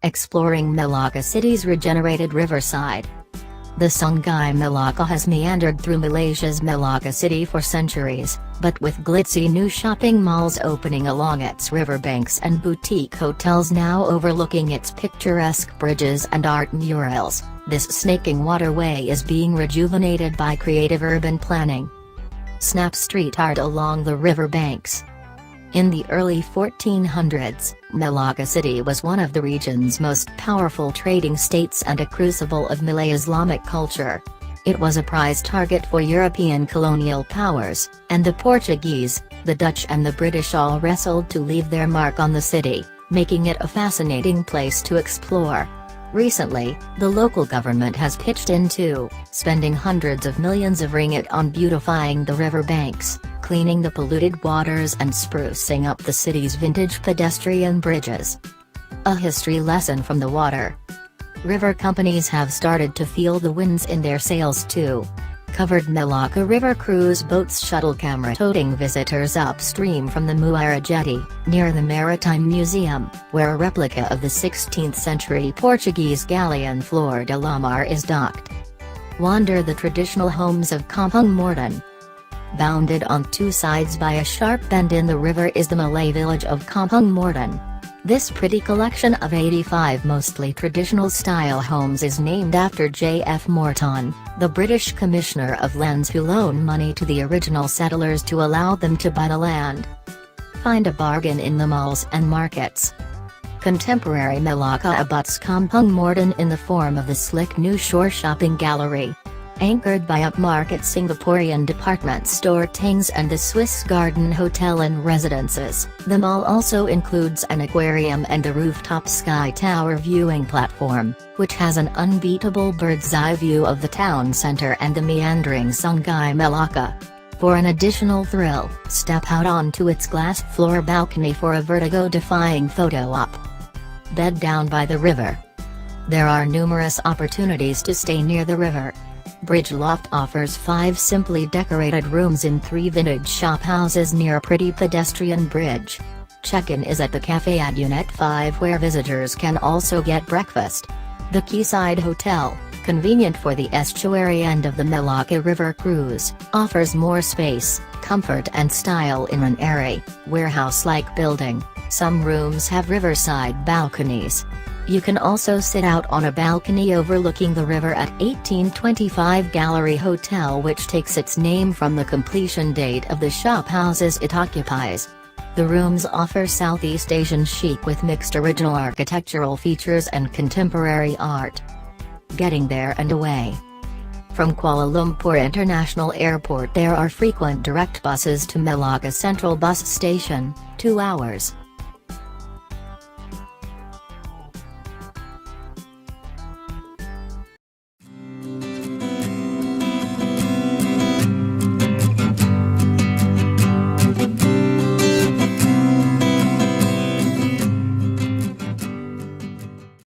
Exploring Melaka City's regenerated riverside. The Sungai Melaka has meandered through Malaysia's Melaka City for centuries, but with glitzy new shopping malls opening along its riverbanks and boutique hotels now overlooking its picturesque bridges and art murals, this snaking waterway is being rejuvenated by creative urban planning. Snap street art along the riverbanks. In the early 1400s, Melaka City was one of the region's most powerful trading states and a crucible of Malay Islamic culture. It was a prize target for European colonial powers, and the Portuguese, the Dutch and the British all wrestled to leave their mark on the city, making it a fascinating place to explore. Recently, the local government has pitched in too, spending hundreds of millions of ringgit on beautifying the riverbanks, cleaning the polluted waters and sprucing up the city's vintage pedestrian bridges. A history lesson from the water. River companies have started to feel the winds in their sails too. Covered Melaka River cruise boats shuttle camera toting visitors upstream from the Muara Jetty, near the Maritime Museum, where a replica of the 16th-century Portuguese galleon Flor de la Mar is docked. Wander the traditional homes of Kampung Morden. Bounded on two sides by a sharp bend in the river is the Malay village of Kampung Morden. This pretty collection of 85 mostly traditional-style homes is named after J.F. Morton, the British Commissioner of Lands who loaned money to the original settlers to allow them to buy the land. Find a bargain in the malls and markets. Contemporary Melaka abuts Kampung Morden in the form of the slick new shore shopping gallery. Anchored by upmarket Singaporean department store Tangs and the Swiss Garden Hotel and Residences, the mall also includes an aquarium and a rooftop sky tower viewing platform, which has an unbeatable bird's-eye view of the town centre and the meandering Sungai Melaka. For an additional thrill, step out onto its glass floor balcony for a vertigo-defying photo op. Bed down by the river. There are numerous opportunities to stay near the river. Bridge Loft offers 5 simply decorated rooms in 3 vintage shophouses near a pretty pedestrian bridge. Check-in is at the Cafe at Unit 5 where visitors can also get breakfast. The Quayside Hotel, convenient for the estuary end of the Melaka River cruise, offers more space, comfort and style in an airy, warehouse-like building. Some rooms have riverside balconies. You can also sit out on a balcony overlooking the river at 1825 Gallery Hotel, which takes its name from the completion date of the shophouses it occupies. The rooms offer Southeast Asian chic with mixed original architectural features and contemporary art. Getting there and away. From Kuala Lumpur International Airport there are frequent direct buses to Melaka Central Bus Station, 2 hours.